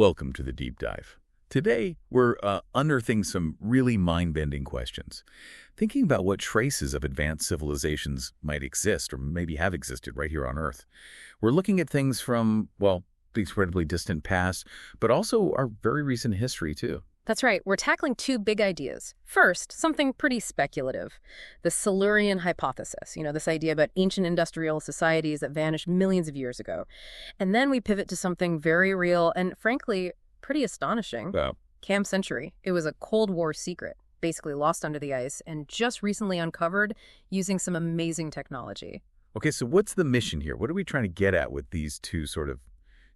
Welcome to the deep dive. Today, we're unearthing some really mind-bending questions, thinking about what traces of advanced civilizations might exist or maybe have existed right here on Earth. We're looking at things from, well, the incredibly distant past, but also our very recent history, too. That's right. We're tackling two big ideas. First, something pretty speculative, the Silurian hypothesis, this idea about ancient industrial societies that vanished millions of years ago. And then we pivot to something very real and, frankly, pretty astonishing. Camp Century. It was a Cold War secret, basically lost under the ice, and just recently uncovered using some amazing technology. Okay, so what's the mission here? What are we trying to get at with these two sort of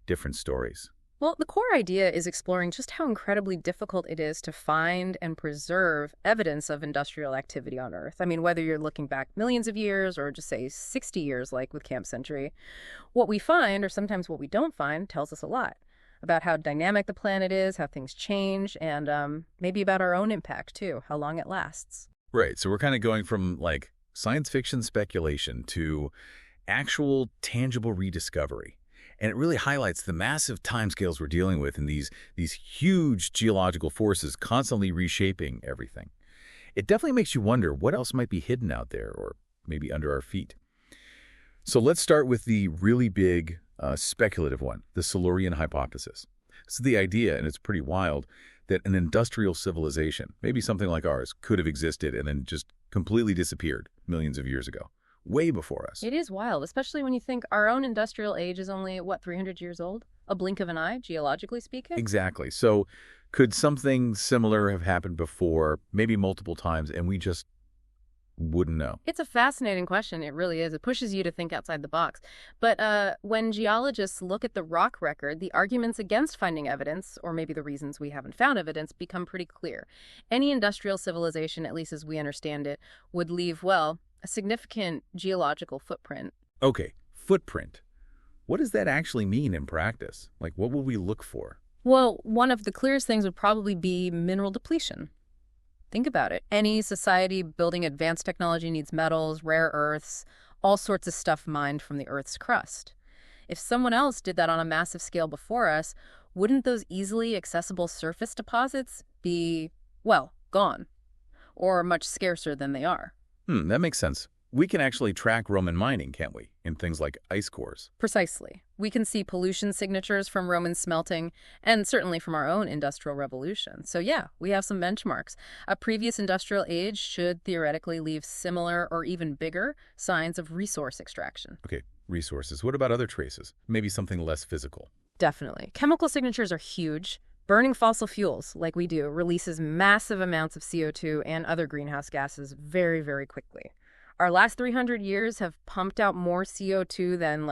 different stories? Well, the core idea is exploring just how incredibly difficult it is to find and preserve evidence of industrial activity on Earth. I mean, whether you're looking back millions of years or just, say, 60 years like with Camp Century, what we find, or sometimes what we don't find, tells us a lot about how dynamic the planet is, how things change, and maybe about our own impact, too, how long it lasts. Right, so we're kind of going from, like, science fiction speculation to actual tangible rediscovery. And it really highlights the massive timescales we're dealing with and these huge geological forces constantly reshaping everything. It definitely makes you wonder what else might be hidden out there or maybe under our feet. So let's start with the really big speculative one, the Silurian hypothesis. This is the idea, and it's pretty wild, that an industrial civilization, maybe something like ours, could have existed and then just completely disappeared millions of years ago. Way before us. It is wild, especially when you think our own industrial age is only, 300 years old? A blink of an eye, geologically speaking? Exactly. So could something similar have happened before, maybe multiple times, and we just wouldn't know? It's a fascinating question. It really is. It pushes you to think outside the box. But when geologists look at the rock record, the arguments against finding evidence, or maybe the reasons we haven't found evidence, become pretty clear. Any industrial civilization, at least as we understand it, would leave, a significant geological footprint. Okay, footprint. What does that actually mean in practice? Like, what will we look for? Well, one of the clearest things would probably be mineral depletion. Think about it. Any society building advanced technology needs metals, rare earths, all sorts of stuff mined from the Earth's crust. If someone else did that on a massive scale before us, wouldn't those easily accessible surface deposits be, gone? Or much scarcer than they are? That makes sense. We can actually track Roman mining, can't we, in things like ice cores? Precisely. We can see pollution signatures from Roman smelting, and certainly from our own industrial revolution. So yeah, we have some benchmarks. A previous industrial age should theoretically leave similar or even bigger signs of resource extraction. Okay, resources. What about other traces? Maybe something less physical? Definitely. Chemical signatures are huge. Burning fossil fuels, like we do, releases massive amounts of CO2 and other greenhouse gases very, very quickly. Our last 300 years have pumped out more CO2 than,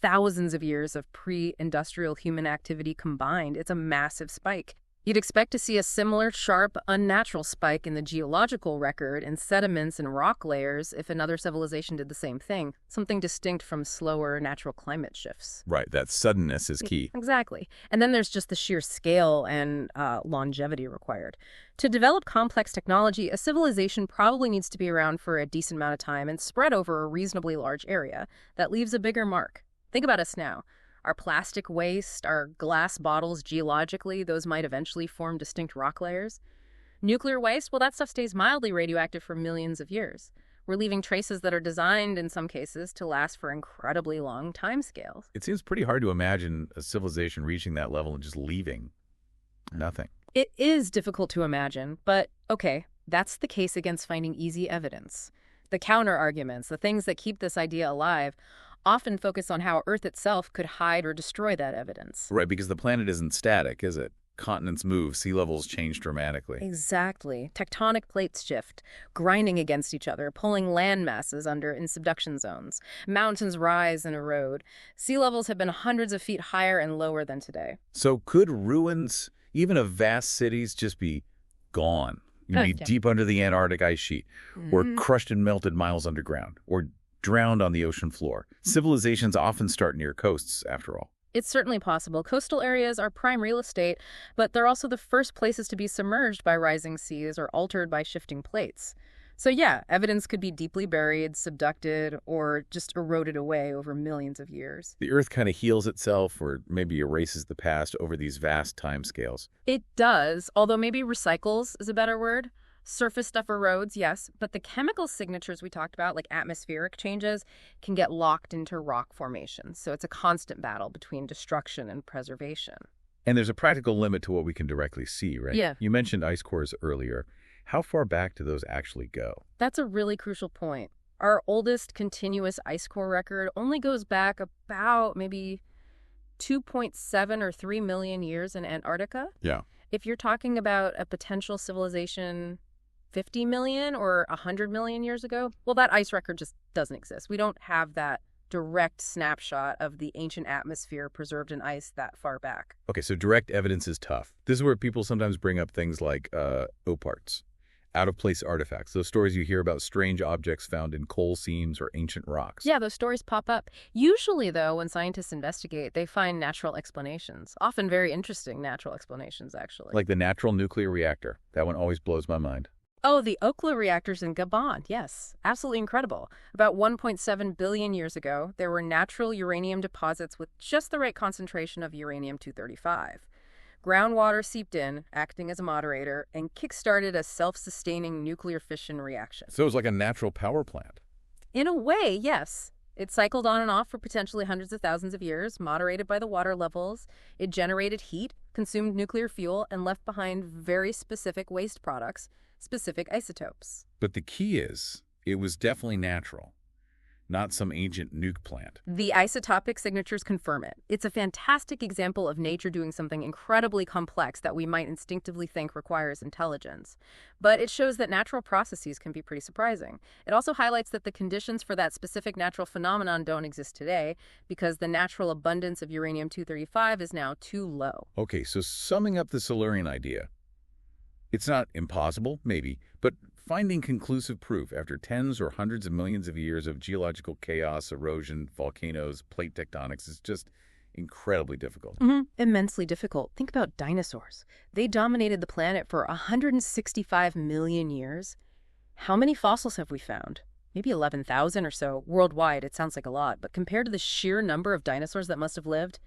thousands of years of pre-industrial human activity combined. It's a massive spike. You'd expect to see a similar sharp, unnatural spike in the geological record in sediments and rock layers if another civilization did the same thing, something distinct from slower natural climate shifts. Right, that suddenness is key. Exactly. And then there's just the sheer scale and longevity required. To develop complex technology, a civilization probably needs to be around for a decent amount of time and spread over a reasonably large area. That leaves a bigger mark. Think about us now. Our plastic waste, our glass bottles, geologically, those might eventually form distinct rock layers. Nuclear waste, that stuff stays mildly radioactive for millions of years. We're leaving traces that are designed, in some cases, to last for incredibly long timescales. It seems pretty hard to imagine a civilization reaching that level and just leaving nothing. It is difficult to imagine, but okay, that's the case against finding easy evidence. The counter-arguments, the things that keep this idea alive, often focus on how Earth itself could hide or destroy that evidence. Right, because the planet isn't static, is it? Continents move, sea levels change dramatically. Exactly. Tectonic plates shift, grinding against each other, pulling land masses under in subduction zones. Mountains rise and erode. Sea levels have been hundreds of feet higher and lower than today. So could ruins, even of vast cities, just be gone? Be deep under the Antarctic ice sheet, or crushed and melted miles underground, or drowned on the ocean floor. Civilizations often start near coasts, after all. It's certainly possible. Coastal areas are prime real estate, but they're also the first places to be submerged by rising seas or altered by shifting plates. So yeah, evidence could be deeply buried, subducted, or just eroded away over millions of years. The Earth kind of heals itself or maybe erases the past over these vast timescales. It does, although maybe recycles is a better word. Surface stuff erodes, yes, but the chemical signatures we talked about, like atmospheric changes, can get locked into rock formations. So it's a constant battle between destruction and preservation. And there's a practical limit to what we can directly see, right? Yeah. You mentioned ice cores earlier. How far back do those actually go? That's a really crucial point. Our oldest continuous ice core record only goes back about maybe 2.7 or 3 million years in Antarctica. Yeah. If you're talking about a potential civilization 50 million or 100 million years ago, well, that ice record just doesn't exist. We don't have that direct snapshot of the ancient atmosphere preserved in ice that far back. Okay, so direct evidence is tough. This is where people sometimes bring up things like oparts, out-of-place artifacts, those stories you hear about strange objects found in coal seams or ancient rocks. Yeah, those stories pop up. Usually, though, when scientists investigate, they find natural explanations, often very interesting natural explanations, actually. Like the natural nuclear reactor. That one always blows my mind. Oh, the Okla reactors in Gabon, yes. Absolutely incredible. About 1.7 billion years ago, there were natural uranium deposits with just the right concentration of uranium-235. Groundwater seeped in, acting as a moderator, and kick-started a self-sustaining nuclear fission reaction. So it's like a natural power plant. In a way, yes. It cycled on and off for potentially hundreds of thousands of years, moderated by the water levels. It generated heat, consumed nuclear fuel, and left behind very specific waste products, specific isotopes. But the key is, it was definitely natural, not some ancient nuke plant. The isotopic signatures confirm it. It's a fantastic example of nature doing something incredibly complex that we might instinctively think requires intelligence. But it shows that natural processes can be pretty surprising. It also highlights that the conditions for that specific natural phenomenon don't exist today because the natural abundance of uranium-235 is now too low. Okay, so summing up the Silurian idea, it's not impossible, maybe, but finding conclusive proof after tens or hundreds of millions of years of geological chaos, erosion, volcanoes, plate tectonics is just incredibly difficult. Immensely difficult. Think about dinosaurs. They dominated the planet for 165 million years. How many fossils have we found? Maybe 11,000 or so worldwide. It sounds like a lot, but compared to the sheer number of dinosaurs that must have lived,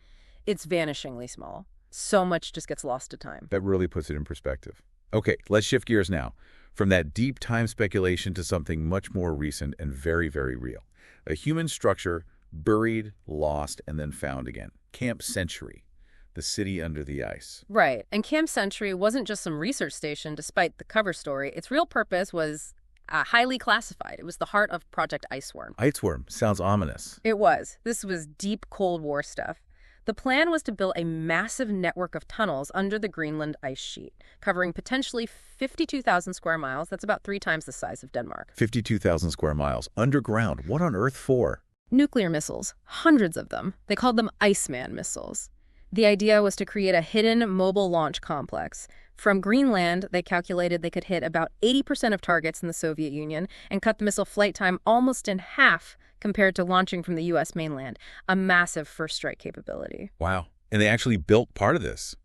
it's vanishingly small. So much just gets lost to time. That really puts it in perspective. Okay, let's shift gears now. From that deep time speculation to something much more recent and very, very real. A human structure buried, lost, and then found again. Camp Century, the city under the ice. Right, and Camp Century wasn't just some research station despite the cover story. Its real purpose was highly classified. It was the heart of Project Iceworm. Iceworm sounds ominous. It was. This was deep Cold War stuff. The plan was to build a massive network of tunnels under the Greenland ice sheet, covering potentially 52,000 square miles. That's about 3 times the size of Denmark. 52,000 square miles. Underground. What on earth for? Nuclear missiles. Hundreds of them. They called them Iceman missiles. The idea was to create a hidden mobile launch complex. From Greenland, they calculated they could hit about 80% of targets in the Soviet Union and cut the missile flight time almost in half compared to launching from the U.S. mainland, a massive first strike capability. Wow. And they actually built part of this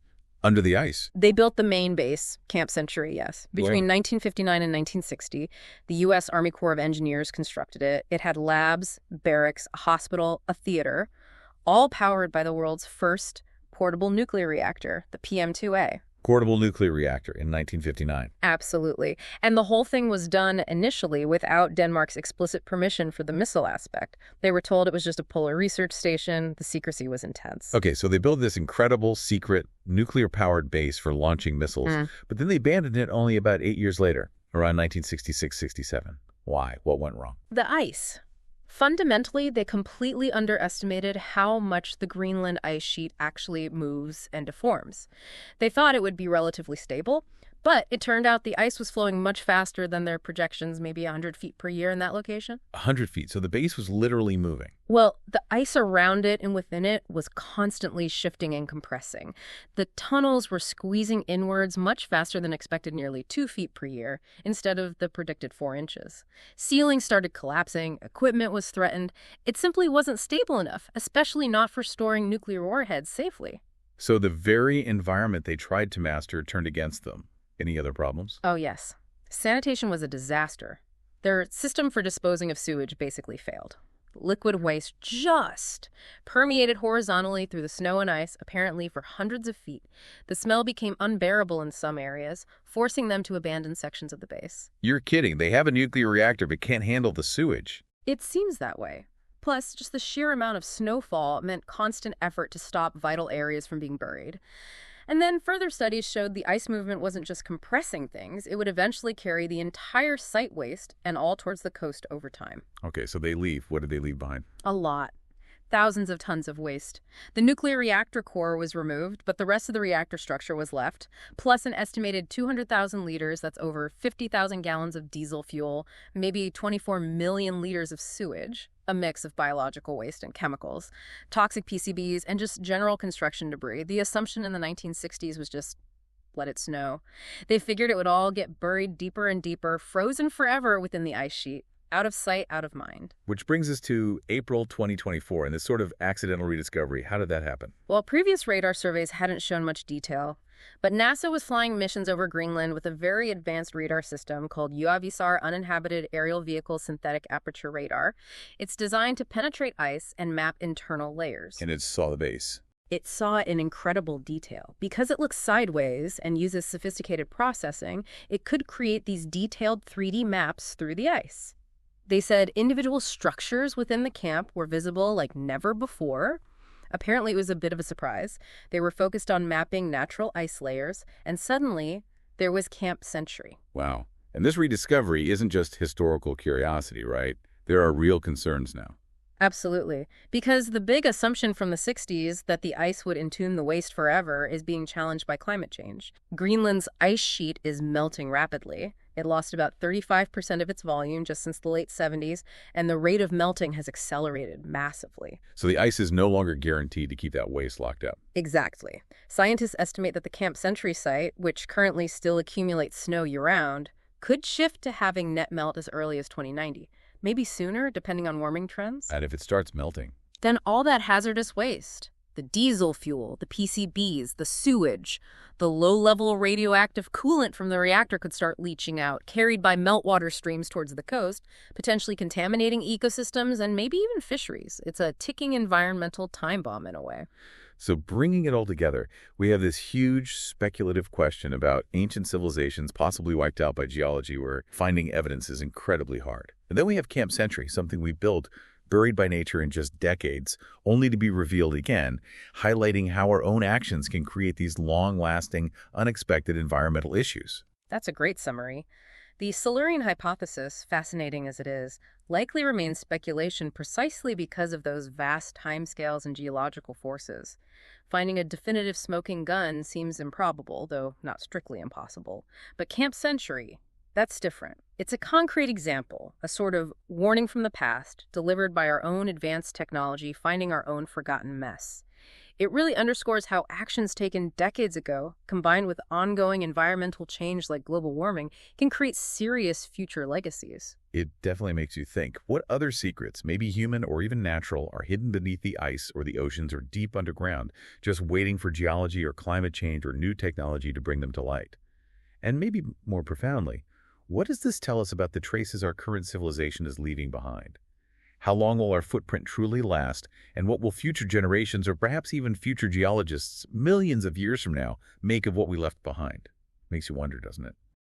under the ice. They built the main base, Camp Century, yes. Between 1959 and 1960, the U.S. Army Corps of Engineers constructed it. It had labs, barracks, a hospital, a theater, all powered by the world's first portable nuclear reactor, the PM-2A. Portable nuclear reactor in 1959. Absolutely. And the whole thing was done initially without Denmark's explicit permission for the missile aspect. They were told it was just a polar research station. The secrecy was intense. Okay, so they built this incredible, secret, nuclear-powered base for launching missiles, but then they abandoned it only about 8 years later, around 1966-67. Why? What went wrong? The ice. Fundamentally, they completely underestimated how much the Greenland ice sheet actually moves and deforms. They thought it would be relatively stable, but it turned out the ice was flowing much faster than their projections, maybe 100 feet per year in that location. 100 feet, so the base was literally moving. Well, the ice around it and within it was constantly shifting and compressing. The tunnels were squeezing inwards much faster than expected, nearly 2 feet per year, instead of the predicted 4 inches. Ceilings started collapsing, equipment was threatened. It simply wasn't stable enough, especially not for storing nuclear warheads safely. So the very environment they tried to master turned against them. Any other problems? Oh, yes. Sanitation was a disaster. Their system for disposing of sewage basically failed. Liquid waste just permeated horizontally through the snow and ice, apparently for hundreds of feet. The smell became unbearable in some areas, forcing them to abandon sections of the base. You're kidding. They have a nuclear reactor but can't handle the sewage. It seems that way. Plus, just the sheer amount of snowfall meant constant effort to stop vital areas from being buried. And then further studies showed the ice movement wasn't just compressing things, it would eventually carry the entire site waste and all towards the coast over time. Okay, so they leave. What did they leave behind? A lot. Thousands of tons of waste. The nuclear reactor core was removed, but the rest of the reactor structure was left, plus an estimated 200,000 liters, that's over 50,000 gallons of diesel fuel, maybe 24 million liters of sewage, a mix of biological waste and chemicals, toxic PCBs, and just general construction debris. The assumption in the 1960s was just let it snow. They figured it would all get buried deeper and deeper, frozen forever within the ice sheet. Out of sight, out of mind. Which brings us to April 2024 and this sort of accidental rediscovery. How did that happen? Well, previous radar surveys hadn't shown much detail, but NASA was flying missions over Greenland with a very advanced radar system called UAVSAR Uninhabited Aerial Vehicle Synthetic Aperture Radar. It's designed to penetrate ice and map internal layers. And it saw the base. It saw it in incredible detail. Because it looks sideways and uses sophisticated processing, it could create these detailed 3D maps through the ice. They said individual structures within the camp were visible like never before. Apparently, it was a bit of a surprise. They were focused on mapping natural ice layers, and suddenly, there was Camp Century. Wow. And this rediscovery isn't just historical curiosity, right? There are real concerns now. Absolutely. Because the big assumption from the 60s that the ice would entomb the waste forever is being challenged by climate change. Greenland's ice sheet is melting rapidly. It lost about 35% of its volume just since the late 70s, and the rate of melting has accelerated massively. So the ice is no longer guaranteed to keep that waste locked up. Exactly. Scientists estimate that the Camp Century site, which currently still accumulates snow year-round, could shift to having net melt as early as 2090. Maybe sooner, depending on warming trends. And if it starts melting? Then all that hazardous waste, the diesel fuel, the PCBs, the sewage, the low-level radioactive coolant from the reactor could start leaching out, carried by meltwater streams towards the coast, potentially contaminating ecosystems and maybe even fisheries. It's a ticking environmental time bomb in a way. So bringing it all together, we have this huge speculative question about ancient civilizations possibly wiped out by geology where finding evidence is incredibly hard. And then we have Camp Century, something we built, buried by nature in just decades, only to be revealed again, highlighting how our own actions can create these long-lasting, unexpected environmental issues. That's a great summary. The Silurian hypothesis, fascinating as it is, likely remains speculation precisely because of those vast timescales and geological forces. Finding a definitive smoking gun seems improbable, though not strictly impossible. But Camp Century, that's different. It's a concrete example, a sort of warning from the past, delivered by our own advanced technology, finding our own forgotten mess. It really underscores how actions taken decades ago, combined with ongoing environmental change like global warming, can create serious future legacies. It definitely makes you think, what other secrets, maybe human or even natural, are hidden beneath the ice or the oceans or deep underground, just waiting for geology or climate change or new technology to bring them to light? And maybe more profoundly, what does this tell us about the traces our current civilization is leaving behind? How long will our footprint truly last, and what will future generations or perhaps even future geologists millions of years from now make of what we left behind? Makes you wonder, doesn't it?